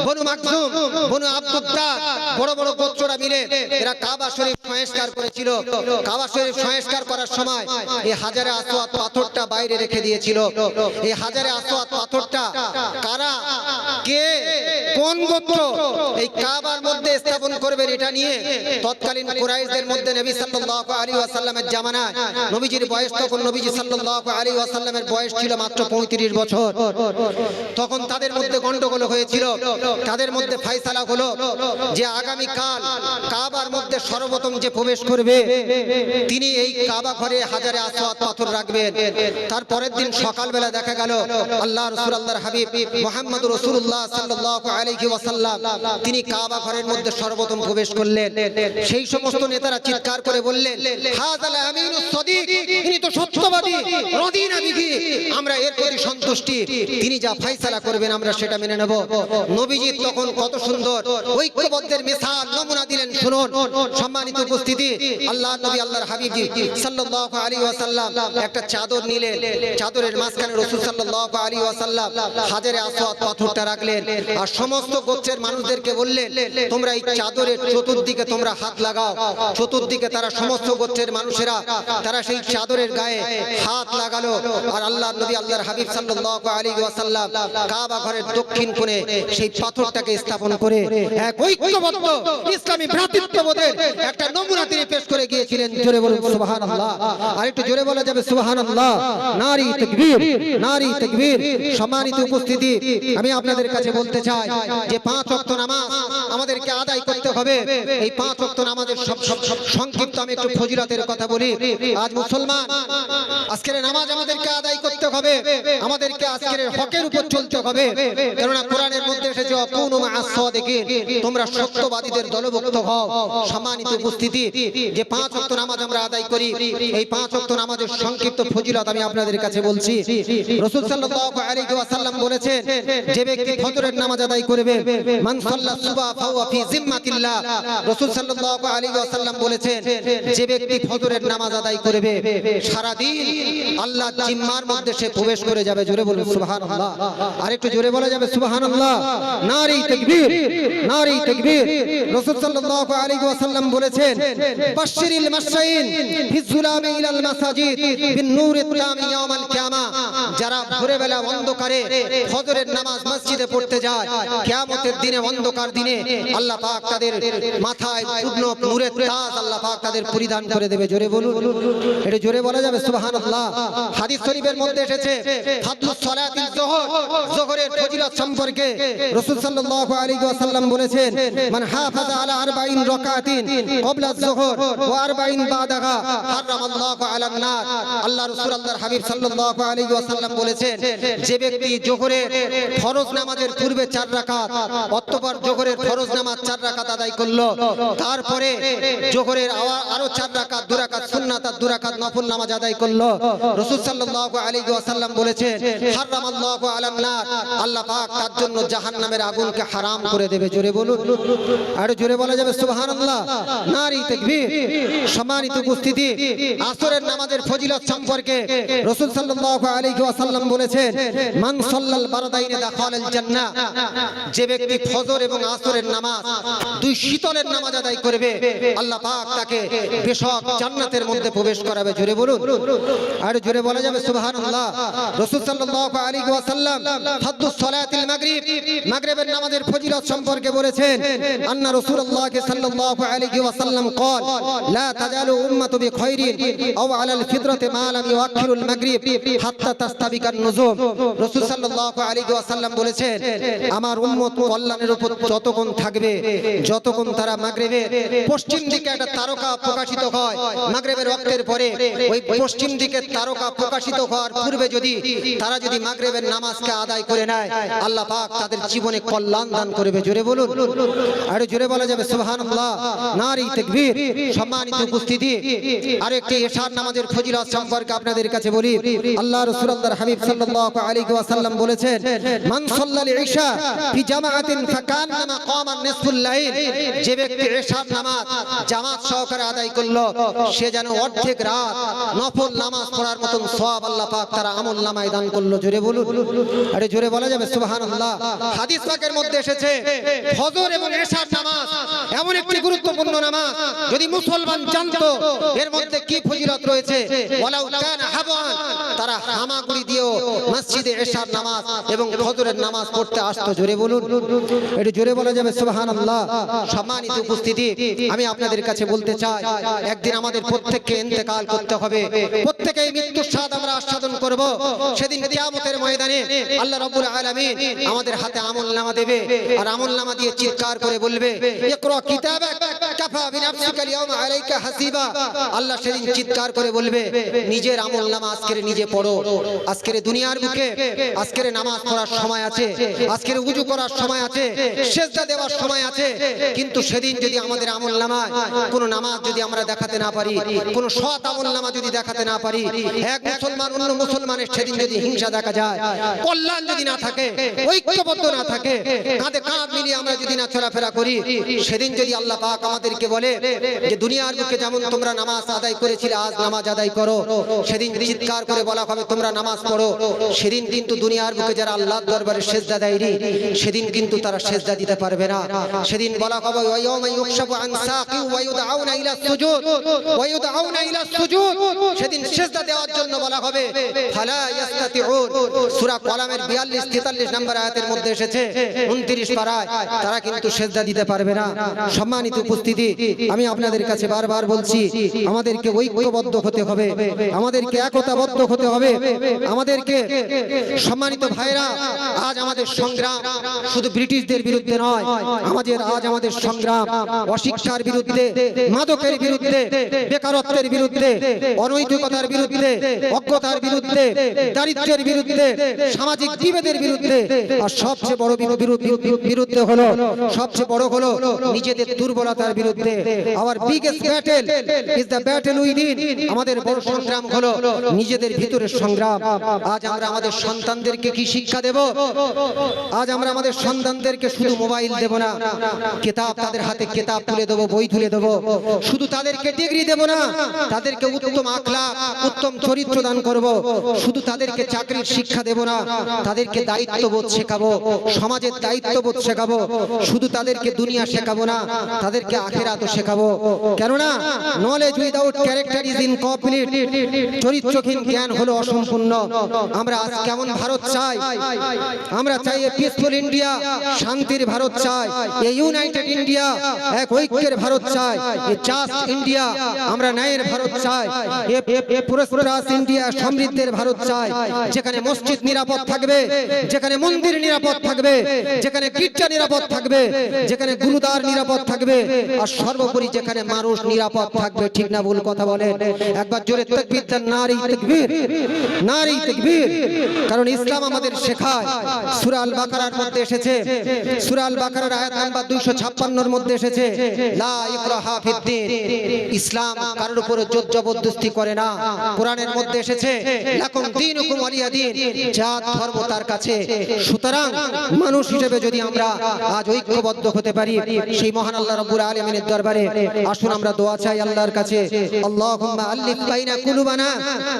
বনু মাকজুম, বনু আব্দুদ্দার, বড় বড় গোত্ররা মিলে এরা কাবা শরীফ সংস্কার করেছিল। কাবা শরীফ সংস্কার করার সময় এই হাজারে আসওয়াদ পাথরটা বাইরে রেখে দিয়েছিল। এই হাজারে আসওয়াদ পাথরটা কারা, কে, কোন গোত্র এই কাবার মধ্যে স্থাপন করবেন, এটা নিয়ে তৎকালীন কুরাইশদের মধ্যে নবী সাল্লাল্লাহু আলাইহি ওয়াসাল্লামের জামানায়, নবীজির বয়স তখন, নবীজি সাল্লাল্লাহু আলাইহি ওয়াসাল্লামের বয়স ছিল মাত্র 35 বছর। তখন তাদের মধ্যে গন্ডগোল হয়েছিল, তাদের মধ্যে ফয়সালা হলো যে আগামী কাল কাবার মধ্যে সর্বপ্রথম যে প্রবেশ করবে তিনি এই কাবা ঘরে হাজারে আসওয়াদ পাথর রাখবেন। তার পরের দিন সকালবেলা দেখা গেল আল্লাহ রাসূল আল্লাহর হাবিব মুহাম্মদ রাসূলুল্লাহ সাল্লাল্লাহু আলাইহি ওয়াসাল্লাম তিনি কাবা ঘরের মধ্যে সর্বপ্রথম প্রবেশ করলেন। সেই সমস্ত নেতারা চিৎকার করে বললেন, হাযাল আমিনুস সাদিক, ইনি তো সত্যবাদী, রাদিনা বিহি, আমরা এর প্রতি সন্তুষ্টি, তিনি যা ফয়সালা করবেন আমরা সেটা মেনে নেব। নবীজি তখন কত সুন্দর ঐক্যবদ্ধের মিসাল নমুনা দিলেন, শুনুন। সম্মানিত উপস্থিতি, আল্লাহর নবী আল্লাহর হাবিব সাল্লাল্লাহু আলাইহি ওয়াসাল্লাম একটা চাদর নিলেন, চাদরের মাঝখানে রাসূল সাল্লাল্লাহু আলাইহি ওয়াসাল্লাম হাজারে আসওয়াদ পাথরটা রাখলেন, আর সমস্ত গোত্রের মানুষদেরকে বললেন, তোমরা এই চাদরের চতুর্দিকে তোমরা হাত লাগাও। চতুর্দিকে তারা সমস্ত গোত্রের মানুষেরা তারা সেই চাদরের গায়ে হাত লাগালো, আর আল্লাহর নবী আল্লাহর হাবিব সাল্লাল্লাহু আলাইহি ওয়াসাল্লাম কাবা ঘরের দক্ষিণ কোণে সেই পাথরটাকে স্থাপন করে এক ঐক্যবদ্ধ ইসলামী ভ্রাতৃত্ববোধের একটা নমুনা তিনি পেশ করে গিয়েছিলেন। জোরে বলুন সুবহানাল্লাহ, আর একটু জোরে বলা যাবে সুবহানাল্লাহ। নারী তাকবীর, নারী তাকবীর। সম্মানিত উপস্থিতি, আমি আপনাদের কাছে বলতে চাই যে 5 ওয়াক্ত নামাজ আমাদেরকে আদায় করতে হবে। এই 5 ওয়াক্ত নামাজের সংক্ষিপ্ত আমি একটু ফজিলতের কথা বলি। আজ মুসলমান, আজকের নামাজ আমাদেরকে আদায় করতে হবে, আমাদেরকে আজকের হকের উপর চলতে হবে, কেননা কোরআনের মধ্যে এসেছে অকুনু মা'আস সাদিকিন, তোমরা সত্যবাদীদের দলভুক্ত হও। সম্মানিত উপস্থিতি, যে 5 ওয়াক্ত নামাজ আমরা আদায় করি, এই 5 ওয়াক্ত নামাজের সংক্ষিপ্ত ফজিলত আমি আপনাদের কাছে বলছি। রাসূল সাল্লাল্লাহু আলাইহি ওয়াসাল্লাম বলেছেন, যে ব্যক্তি ফজরের নামাজ আদায় করবে, মান সাল্লা সুবহা ফাহুয়া ফি জিম্মাতিল্লাহ, রাসূল সাল্লাল্লাহু আলাইহি ওয়াসাল্লাম বলেছেন, যে ব্যক্তি ফজরের নামাজ আদায় করবে সারা দিন আল্লাহর জিম্মার মধ্যে সে প্রবেশ করে যাবে। জোরে বলুন সুবহানাল্লাহ, আর একটু জোরে বলা যাবে সুবহানাল্লাহ। নারী তাকবীর, নারী তাকবীর। রাসূল সাল্লাল্লাহু আলাইহি ওয়াসাল্লাম বলেছেন, বাশশিরিল মাশাইন ফি যুলামি ইলাল মাসাজিদ বিন নূরিত তামি ইয়াউমাল কিয়ামা, যারা ভোরবেলা অন্ধকারে ফজরের নামাজ মসজিদে পড়তে যায়, কিয়ামতের দিনে অন্ধকার দিনে আল্লাহ পাক তাদের মাথায় পূর্ণ নূরের তাজ আল্লাহ পাক তাদের পরিধান করে দেবে। জোরে বলুন, এটা জোরে বলা যাবে সুবহানাল্লাহ। হাদিস শরীফের মধ্যে এসেছে ফাদলুস সালাতিল যোহর, যোহরের ফজিলত সম্পর্কে রাসূল সাল্লাল্লাহু আলাইহি ওয়াসাল্লাম বলেছেন, মান হাফাযা আলা 40 রাকাতিন ক্বাবলা আয-যোহর ওয়া 40 বাদাহা হারামাল্লাহু আলান নার। আল্লাহ রাসূল আল্লাহর হাবিব সাল্লাল্লাহু আলাইহি ওয়াসাল্লাম বলেছেন, যে ব্যক্তি যোহরের ফরজ নামাজের পূর্বে 4 রাকাত, অতঃপর যোহরের ফরজ নামাজ 4 রাকাত আদায় করলো, তারপরে যোহরের আরো 4 রাকাত 2 রাকাত সুন্নাত আর 2 রাকাত নফল নামাজ আদায় করলো, রাসূল সাল্লাল্লাহু আলাইহি ওয়াসাল্লাম বলেছেন, হারামাল্লাহু আলান নার, আল্লাহ পাক তার জন্য জাহান্নামের আগুনকে হারাম করে দেবে। জোরে বলুন, আর জোরে বলা যাবে সুবহানাল্লাহ। নারী তাকবীর। সম্মানিত উপস্থিতি, আসরের নামাজের ফজিলত সম্পর্কে রাসূল সাল্লাল্লাহু আলাইহি ওয়াসাল্লাম বলেছেন, মান সাল্লাল বারদাইনে দাখালাল জান্নাহ, যে ব্যক্তি ফজর এবং আসরের নামাজ 2 শীতলের নামাজ আদায় করবে, আল্লাহ পাক তাকে বেশক জান্নাতের মধ্যে প্রবেশ করাবে। জোরে বলুন, আর জোরে বলা যাবে সুবহানাল্লাহ। রাসূল সাল্লাল্লাহু আলাইহি ওয়াসাল্লাম ফাদলুস সালাতিল মাগরিব, মাগরিবের নামাজের ফজিলত সম্পর্কে বলেছেন, আন্না রাসূলুল্লাহ সাল্লাল্লাহু আলাইহি ওয়াসাল্লাম قال لا تزال امه بخير او على الفطره ما لم يؤخر المغرب حتى تستبق النجوم। রাসূল সাল্লাল্লাহু আলাইহি ওয়াসাল্লাম বলেছেন, আমার উম্মত কল্যাণের উপর যতক্ষণ থাকবে, যতক্ষণ তারা মাগরিবের পশ্চিম দিকে একটা তারকা প্রকাশিত হয়, মাগরিবের ওয়াক্তের পরে ওই পশ্চিম দিকে তারকা প্রকাশিত হওয়ার পূর্বে যদি তারা যদি মাগরিবের নামাজকে আদায় করে নেয়, আল্লাহ পাক তাদের জীবনে কল্যাণ দান করবে। জোরে বলুন, আর জোরে বলা যাবে সুবহানাল্লাহ। নারী তাকবীর। সম্মানিত উপস্থিতি, আরেকটি এশার নামাজের ফজিলত সম্পর্কে আপনাদের কাছে বলি। আল্লাহ রাসূল আল্লাহর হাবিব সাল্লাল্লাহু আলাইহি ওয়াসাল্লাম বলেছেন, মান সাল্লাল ইশা ফি জামাআতিন ফাকান্নামা কামা নিসফুল লাইল, যে ব্যক্তি এশার নামাজ জামাত সহকারে আদায় করলো, সে যেন অর্ধেক রাত নফল নামাজ পড়ার মতন সওয়াব আল্লাহ পাক তার আমলনামায় দান করলো। জোরে বলুন, আরে জোরে বলা যাবে সুবহানাল্লাহ। হাদিস পাকের মধ্যে এসেছে, ফজর এবং এশার নামাজ এমন একটি গুরুত্বপূর্ণ নামাজ, যদি মুসলমান জানতো এর মধ্যে কি ফজিলত রয়েছে, ওয়ালাউ কানা হাবান, তারা হামাগুড়ি দিয়েও মসজিদে এশার নামাজ এবং ফজরের নামাজ পড়তে আসতো। জোরে বলুন, এটা জোরে বলা যাবে সুবহানাল্লাহ। সম্মানিত উপস্থিতি, আমি আপনাদের কাছে বলতে চাই, একদিন আমাদের প্রত্যেককে ইন্তেকাল করতে হবে, প্রত্যেকেই মৃত্যুর স্বাদ আমরা আস্বাদন করব। সেদিন কিয়ামতের ময়দানে আল্লাহ রাব্বুল আলামিন আমাদের হাতে আমলনামা দেবে, আর আমলনামা দিয়ে চিৎকার করে বলবে, ইকরা কিতাবাক কাফা বিনাফসিকা আল-ইয়াওমা আলাইকা হাসিবা। আল্লাহ সেদিন চিৎকার করে বলবে, নিজের আমলনামা আজকের নিজে পড়ো। আজকের দুনিয়ার বুকে আজকের নামাজ পড়ার সময় আছে, আজকের ওযু করার সময় আছে, সিজদা দেওয়ার সময় আছে, কিন্তু সেদিন যদি আমাদের আমলনামায় কোনো নামাজ যদি আমরা দেখাতে না পারি, কোনো সৎ আমলনামা যদি দেখাতে না পারি, এক মুসলমান অন্য মুসলমানের সেদিন যদি হিংসা দেখা যায়, কল্যাণ যদি না থাকে, ঐক্যবদ্ধ না থাকে, কাঁধে কাঁধ মিলিয়ে আমরা যদি না চলাফেরা করি, সেদিন যদি আল্লাহ পাক আমাদেরকে বলে যে দুনিয়ার বুকে যেমন তোমরা নামাজ আদায় করেছিলে, আজ নামাজ আদায় করো, সেদিন চিৎকার করে বলা হবে তোমরা নামাজ পড়ো, সেদিন কিন্তু দুনিয়ার বুকে যারা আল্লাহর দরবারে সিজদা দেয়নি, সেদিন কিন্তু তারা সিজদা দিতে পারবে না। সেদিন বলা হবে ওয়ায়াউমা ইউকশাফু আন সাকি ওয়া ইউদআউনা ইলা সুজুদ ওয়া ইউদআউনা ইলা সুজুদ, সেদিন সিজদা দেওয়ার জন্য বলা হবে, ফালা ইস্তাতিউন। সূরা কলামের 42-43 নম্বর আয়াতের মধ্যে এসেছে, 29 পারায়, তারা কিন্তু সিজদা দিতে পারবে না। সম্মানিত উপস্থিতি, আমি আপনাদের কাছে বারবার বলছি, আমাদেরকে ঐক্যবদ্ধ হতে হবে, আমাদেরকে একতাবদ্ধ হতে হবে, আমাদেরকে সম্মানিত ভাইরা, আজ আমাদের সংগ্রাম শুধু ব্রিটিশদের বিরুদ্ধে নয়, আমাদের সংগ্রাম অশিক্ষার বিরুদ্ধে, মাদকের বিরুদ্ধে, বেকারত্বের বিরুদ্ধে, অনৈতিকতার বিরুদ্ধে, অজ্ঞতার বিরুদ্ধে, দারিদ্র্যের বিরুদ্ধে, সামাজিক বিভেদের বিরুদ্ধে, আর সবচেয়ে বড় বিরুদ্ধে হলো, সবচেয়ে বড় হলো নিজেদের দুর্বলতার বিরুদ্ধে। Hour biggest battle is the battle within. আমাদের বড় সংগ্রাম হলো নিজেদের ভিতরের সংগ্রাম। আজ আমরা আমাদের সন্তানদেরকে কি শিক্ষা দেব? আজ আমরা আমাদের সন্তানদেরকে শুধু মোবাইল দেব না, কিতাব তাদের হাতে কিতাব তুলে দেব, বই তুলে দেব, শুধু তাদেরকে ডিগ্রি দেব না, তাদেরকে উত্তম আখলাক, উত্তম চরিত্র দান করব, শুধু তাদেরকে চাকরির শিক্ষা দেব না, তাদেরকে দায়িত্ববোধ শেখাবো, সমাজের দায়িত্ববোধ শেখাবো, শুধু তাদেরকে দুনিয়া শেখাবো না, তাদেরকে আখিরাতও শেখাবো। কেননা knowledge without character is incomplete, চরিত্রহীন জ্ঞান হলো অসম্পূর্ণ। আমরা আজ কেমন ভারত চাই? আমরা চাই পিসফুল ইন্ডিয়া, শান্তির ভারত চাই, এই ইউনাইটেড ইন্ডিয়া, এক ঐক্যের ভারত চাই, এই জাস্ট ইন্ডিয়া, আমরা ন্যায়ের ভারত চাই, এ প্রসপারাস ইন্ডিয়া, সমৃদ্ধের ভারত চাই, যেখানে মসজিদ নিরাপদ থাকবে, যেখানে মন্দির নিরাপদ থাকবে, যেখানে গির্জা নিরাপদ থাকবে, যেখানে গুরুদ্বার নিরাপদ থাকবে, আর সর্বোপরি যেখানে মানুষ নিরাপদ থাকবে। ঠিক না ভুল কথা বলেন? একবার জোরে তাকবীর দেন, নারী তাকবীর, নারী তাকবীর। কারণ ইসলাম আমাদের শেখায়, সূরা আল বাকারার মধ্যে এসেছে, সূরা আল বাকারার আয়াত নাম্বার 256 এর মধ্যে এসেছে, লা ইকরাহা ফিদ্দিন, ইসলাম কারোর উপর জোর জবরদস্তি করে না। কোরআনের মধ্যে এসেছে, লাকুম দীনুকুম ওয়ালিয়া দীন, জাত ধর্ম তার কাছে। সুতরাং মানুষ হিসেবে যদি আমরা আজ ঐক্যবদ্ধ হতে পারি, সেই মহান আল্লাহ রাব্বুল আলামিনের দরবারে আসুন আমরা দোয়া চাই আল্লাহর কাছে। আল্লাহুম্মা আল্লিফ বাইনা কুলুবানা,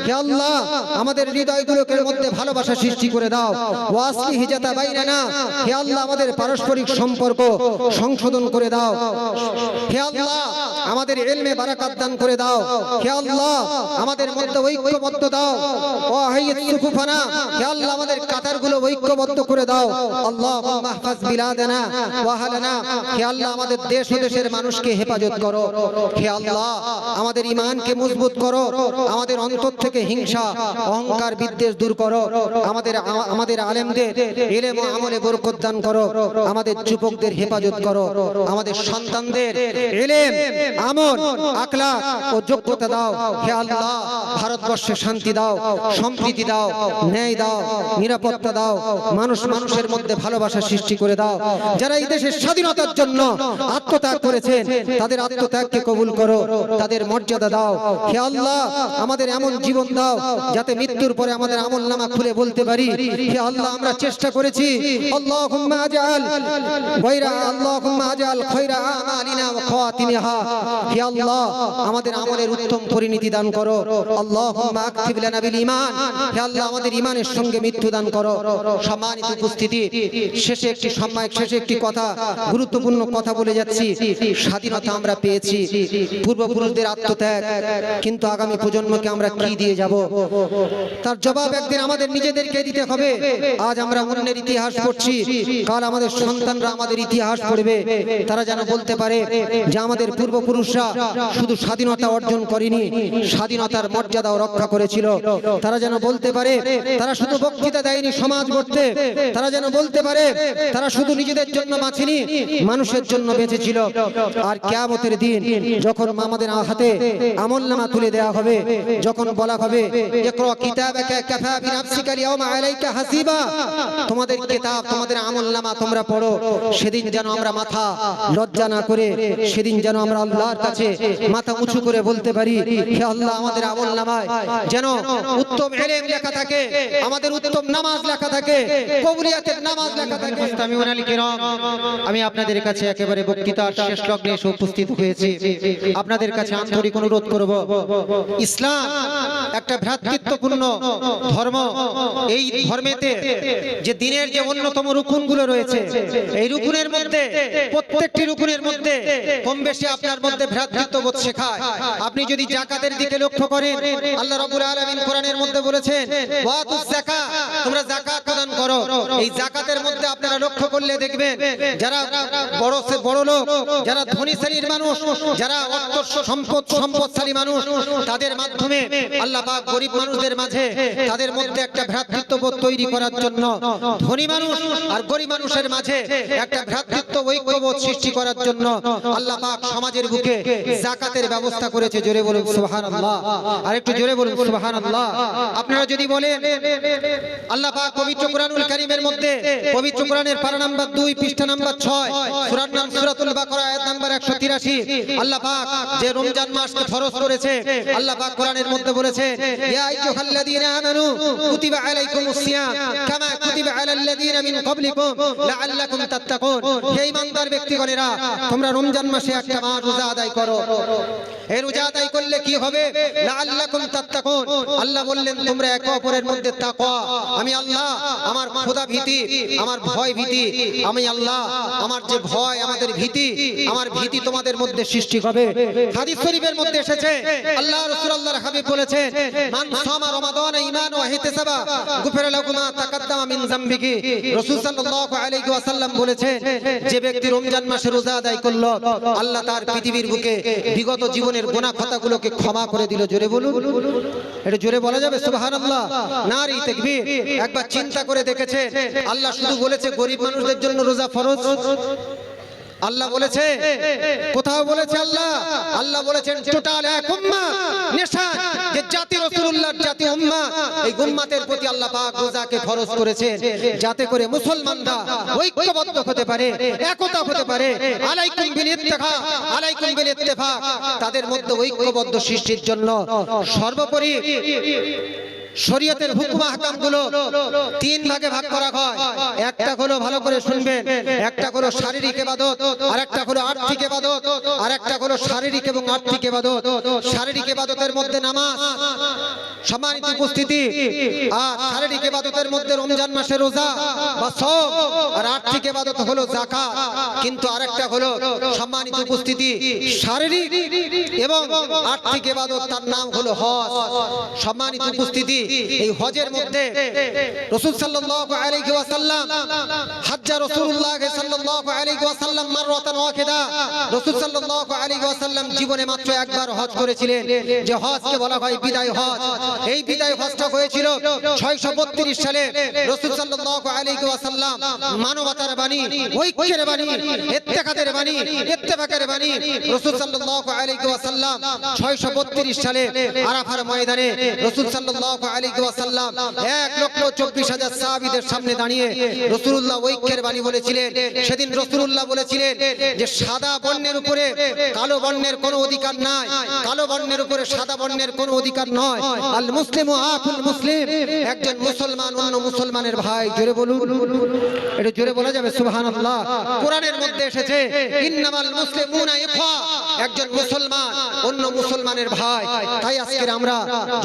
হে আল্লাহ আমাদের হৃদয়গুলোর মধ্যে ভালোবাসা সৃষ্টি করে দাও। ওয়া আসলিহ যাতা বাইনানা, হে আল্লাহ আমাদের পারস্পরিক সম্পর্ক সংশোধন করে দাও। হে আল্লাহ আমাদের ইলমে বারাকাত দান করে দাও। হে আল্লাহ আমাদের মধ্যে ঐক্যবদ্ধ দাও। ওয়া হাইয়্যিত সুফুফানা, হে আল্লাহ আমাদের কাতারগুলো ঐক্যবদ্ধ করে দাও। আল্লাহুম্মা ইহফাজ বিলাদানা ওয়া আহলানা, হে আল্লাহ আমাদের দেশ ও দেশের মানুষকে হেফাজত করো। হে আল্লাহ আমাদের ঈমানকে মজবুত করো, আমাদের অন্তর থেকে হিংসা, অহংকার, বিদ্বেষ দূর করো। আমাদের আলেমদের ইলম ও আমলে বরকত দান করো। আমাদের যুবকদের হেফাজত করো। আমাদের সন্তানদের ইলম, আমল, আখলাক ও যোগ্যতা দাও। হে আল্লাহ ভারতবর্ষে শান্তি দাও, সম্প্রীতি দাও, ন্যায় দাও, নিরাপত্তা দাও, মানুষের মধ্যে ভালোবাসা সৃষ্টি করে দাও। যারা এই দেশের স্বাধীনতার জন্য আত্মত্যাগ করেছেন, তাদের আত্মত্যাগকে কবুল করো, তাদের মর্যাদা দাও। হে আল্লাহ আমাদের এমন জীবন দাও যাতে মৃত্যুর পরে আমাদের আমলনামা খুলে বলতে পারি, হে আল্লাহ আমরা চেষ্টা করেছি। আল্লাহুম্মা আজআল খায়রা আমালিনা ওয়া খাওয়াতিমিহা, হে আল্লাহ আমাদের আমলের উত্তম পরিণতি দান করো। আল্লাহুম্মা আকতিব লানা বিল ঈমান, হে আল্লাহ আমাদের ঈমানের সঙ্গে মৃত্যু দান করো। সম্মানিত উপস্থিতি, শেষে একটি কথা, গুরুত্বপূর্ণ কথা বলে যাচ্ছি। স্বাধীনতা আমরা পেয়েছি, পূর্বপুরুষদের আত্মত্যাগ, কিন্তু আগামী প্রজন্মকে আমরা কি দিয়ে যাব? তার জবাব একদিন আমাদের নিজেদেরকে দিতে হবে। আজ আমরা অন্যের ইতিহাস পড়ছি, কাল আমাদের সন্তানরা আমাদের ইতিহাস পড়বে। তারা যেন বলতে পারে যে আমাদের পূর্বপুরুষরা শুধু স্বাধীনতা অর্জন করেনি, স্বাধীনতার মর্যাদাও রক্ষা করেছিল। তারা যেন বলতে পারে তারা শুধু বক্তৃতা দেয়নি সমাজ গড়তে, তারা যেন বলতে পারে তারা শুধু নিজেদের জন্য বাঁচেনি, মানুষের জন্য বেঁচেছিল। আর কিয়ামতের দিন যখন আমাদের হাতে আমলনামা তুলে দেওয়া হবে, যখন বলা হবে ইকরা কিতাবাকা কাফা বিনাফসিকা আল-ইয়াওমা আলাইকা হাসিবা, তোমাদের কিতাব, তোমাদের আমলনামা তোমরা পড়ো, সেদিন যেন আমরা মাথা লজ্জা না করে, সেদিন যেন আমরা আল্লাহর কাছে মাথা উঁচু করে বলতে পারি, হে আল্লাহ আমাদের আমলনামায় যেন উত্তম ইলম লেখা থাকে, আমাদের উত্তম নামাজ লেখা থাকে, কবুলিয়াতের নামাজ লেখা থাকে। মুস্তামিউন আল কিরাম, আমি আপনাদের কাছে একেবারে বক্তৃতার শেষ লগ্নে এসে উপস্থিত হয়েছি। আপনাদের কাছে আন্তরিক অনুরোধ করব, ইসলাম একটা ভ্রাতৃত্বপূর্ণ ধর্ম। এই ধর্মেতে যে দিনের যে অন্যতম রুকুনগুলো রয়েছে, এই রুকুনের মধ্যে, প্রত্যেকটি রুকুনের মধ্যে কম বেশি আপনার মধ্যে ভ্রাতৃত্ববোধ শেখায়। আপনি যদি যাকাতের দিকে লক্ষ্য করেন, আল্লাহ রাব্বুল আলামিন কোরআনের মধ্যে বলেছেন ওয়াতুজ যাকাত, তোমরা যাকাত প্রদান করো। এই যাকাতের মধ্যে আপনারা লক্ষ্য করলে দেখবেন যারা বড় লোক, যারা ধনী শ্রেণীর মানুষ, যারা অর্থ সম্পদশালী মানুষ, তাদের মাধ্যমে আল্লাহ পাক গরিব মানুষদের মাঝে তাদের মধ্যে একটা ভ্রাতৃত্ববোধ তৈরি করার জন্য, ধনী মানুষ আর গরিব মানুষের মাঝে একটা ভ্রাতৃত্ব ঐক্যবোধ সৃষ্টি করার জন্য আল্লাহ পাক সমাজের বুকে যাকাতের ব্যবস্থা করেছে। জোরে বলুন সুবহানাল্লাহ, আর একটু জোরে বলুন সুবহানাল্লাহ। আপনারা যদি বলেন, আল্লাহ পাক পবিত্র কোরআনুল কারীমের মধ্যে, পবিত্র কোরআনের পারা নাম্বার 2 পৃষ্ঠা নাম্বার 6, সূরার নাম সূরাতুল বাকারা, আয়াত নাম্বার 183, আল্লাহ পাক যে রমজান মাসকে ফরজ করেছে, আল্লাহ পাক কোরআনের মধ্যে বলেছে ইয়া আইয়ুহাল্লাযীনা আমানু কুতিবা আলাইকুমুস সিয়াম কামা কুতিবা আলাল্লাযীনা মিন ক্বাবলিকুম লাআল্লাকুম তাত্তাকুন, হে ঈমানদার ব্যক্তিগণেরা তোমরা রমজান মাসে একটা মাস রোজা আদায় করো। এই রোজা আদায় করলে কি হবে? লাআল্লাকুম তাত্তাকুন, আল্লাহ বললেন তোমরা একে অপরের মধ্যে তাকওয়া আমি আল্লাহ আমার খোদা ভীতি, আমার ভয় ভীতি, আমি আল্লাহ আমার যে ভয়, আমাদের ভীতি, আমার ভীতি তোমাদের মধ্যে সৃষ্টি হবে। হাদিস শরীফের মধ্যে এসেছে আল্লাহ রাসূল আল্লাহর হাবিব বলেছেন, মান সামা রমাদান ঈমান ওয়া ইহতিসাবা গুফিরা লাহু মা তাকাদ্দামা মিন যামবিহি। রাসূল সাল্লাল্লাহু আলাইহি ওয়াসাল্লাম বলেছেন, যে ব্যক্তি রমজান মাসে রোজা আদায় করলো, আল্লাহ তার পৃথিবীর বুকে বিগত জীবনের গুনাহ খাতাগুলোকে ক্ষমা করে দিল। জোরে বলুন, এটা জোরে বলা যাবে সুবহানাল্লাহ, নারী তাকবীর। একবার চিন্তা করে দেখেছেন, আল্লাহ শুধু বলেছে গরিব মানুষদের জন্য রোজা ফরজ? আল্লাহ বলেছে? কোথাও বলেছে আল্লাহ? আল্লাহ বলেছেন টোটাল এক উম্মাহ নেশান, যে জাতি রাসূলুল্লাহর জাতি উম্মাহ, এই উম্মতের প্রতি আল্লাহ পাক রোজাকে ফরজ করেছেন, যাতে করে মুসলমানরা ঐক্যবদ্ধ হতে পারে, একতা হতে পারে। আলাইকুম বিল ইত্তিফাক, আলাইকুম বিল ইত্তিফাক, তাদের মধ্যে ঐক্যবদ্ধ সৃষ্টির জন্য সর্বোপরি শরীয়তের হুকুম আহকামগুলো তিন ভাগে ভাগ করা হয়। একটা হলো, ভালো করে শুনবেন, একটা হলো শারীরিক ইবাদত, আরেকটা হলো আর্থিক ইবাদত, আরেকটা হলো শারীরিক এবং আর্থিক ইবাদত। শারীরিক ইবাদতের মধ্যে নামাজ, সম্মানিত উপস্থিতি, আর শারীরিক ইবাদতের মধ্যে রমজান মাসে রোজা বা সওম, আর আর্থিক ইবাদত হলো যাকাত। কিন্তু আরেকটা হলো, সম্মানিত উপস্থিতি, শারীরিক এবং আর্থিক ইবাদত, তার নাম হলো হজ। সম্মানিত উপস্থিতি, এই হজের মধ্যে রাসূল সাল্লাল্লাহু আলাইহি ওয়াসাল্লাম, হজ্জা রাসূলুল্লাহ সাল্লাল্লাহু আলাইহি ওয়াসাল্লাম মাররাতান ওয়াহিদা, রাসূল সাল্লাল্লাহু আলাইহি ওয়াসাল্লাম জীবনে মাত্র একবার হজ করেছিলেন, যে হজকে বলা হয় বিদায় হজ। এই বিদায় হজটা হয়েছিল 632 সালে। রাসূল সাল্লাল্লাহু আলাইহি ওয়াসাল্লাম মানবতার বাণী, ঐক্যের বাণী, ইত্তেহাদের বাণী, ইত্তেফাকের বাণী, রাসূল সাল্লাল্লাহু আলাইহি ওয়াসাল্লাম 632 সালে আরাফার ময়দানে রাসূল সাল্লাল্লাহু আলাইহি ওয়াসাল্লাম 1,24,000 সাহাবীদের সামনে দাঁড়িয়ে রাসূলুল্লাহ ঐক্যের বাণী বলেছিলেন। সেদিন রাসূলুল্লাহ বলেছিলেন যে সাদা বর্ণের উপরে কালো বর্ণের কোনো অধিকার নাই, কালো বর্ণের উপরে সাদা বর্ণের কোনো অধিকার নয়। আল মুসলিমু আখুল মুসলিম, একজন মুসলমান অন্য মুসলমানের ভাই। জোরে বলুন, এটা জোরে বলা যাবে সুবহানাল্লাহ। কোরআনের মধ্যে এসেছে ইন্নামাল মুসলিমুনা ইখওয়া, একজন মুসলমান অন্য মুসলমানের ভাই। তাই আজকে আমরা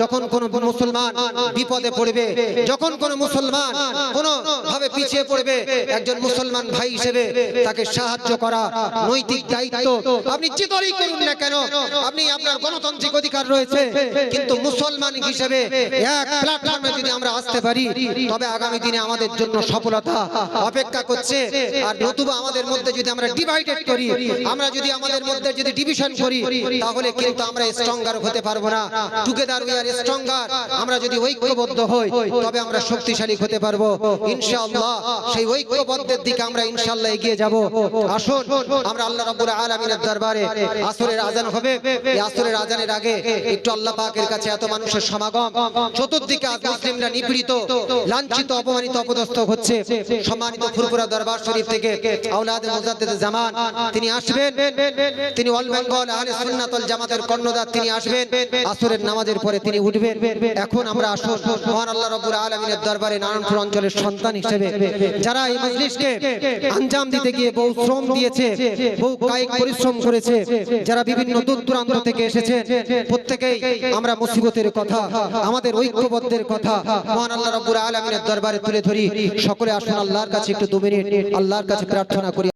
যখন কোন মুসলমান বিপদে পড়বে, যখন কোন মুসলমান কোন ভাবে পিছিয়ে পড়বে, একজন মুসলমান ভাই হিসেবে তাকে সাহায্য করা নৈতিক দায়িত্ব। আপনি যে দলই করুন না কেন, আপনি আপনার গণতান্ত্রিক অধিকার রয়েছে, কিন্তু মুসলমান হিসেবে এক প্ল্যাটফর্মে যদি আমরা আসতে পারি, তবে আগামী দিনে আমাদের জন্য সফলতা অপেক্ষা করছে। আর নতুবা আমাদের মধ্যে যদি আমরা ডিভাইডেড করি, আমরা যদি আমাদের মধ্যে যদি ডিভিশন করি, তাহলে কিন্তু আমরা স্ট্রঙ্গার হতে পারবো না। Together we are stronger. আমরা যদি ঐক্যবদ্ধ হই, তবে আমরা শক্তিশালী হতে পারবো ইনশাআল্লাহ। সেই ঐক্যবদ্ধের দিকে আমরা ইনশাআল্লাহ এগিয়ে যাব। আসুন আমরা আল্লাহ রাব্বুল আলামিনের দরবারে, আসরের আজান হবে, এই আসরের আজানের আগে একটু আল্লাহ পাকের কাছে এত মানুষের সমাগম, চতুর্দিকে আজ মুসলিমরা নিপীড়িত, লাঞ্ছিত, অপমানিত, অপদস্থ হচ্ছে। সম্মানিত ফুরফুরা দরবার শরীফ থেকে আওলাদে মুজাদ্দিদ জামান তিনি আসবেন, তিনি অল বেঙ্গল আহলে সুন্নাত ওয়াল জামাতের কর্ণধার, তিনি আসবেন। আসরের নামাজের পরে তিনি উঠবেন। এখন আমরা আসুন মহান আল্লাহ রাব্বুল আলামিনের দরবারে নারায়ণপুর অঞ্চলের সন্তান হিসেবে যারা এই মজলিসকে আঞ্জাম দিতে গিয়ে বহু শ্রম দিয়েছে, বহু কায়িক পরিশ্রম করেছে, যারা বিভিন্ন দূর দূরান্ত থেকে এসেছে, প্রত্যেকেই আমরা মুসিবতের কথা, আমাদের ঐক্যবদ্ধের কথা মহান আল্লাহ রাব্বুল আলামিনের দরবারে তুলে ধরি। সকলে আসুন আল্লাহর কাছে একটু 2 মিনিট আল্লাহর কাছে প্রার্থনা করি।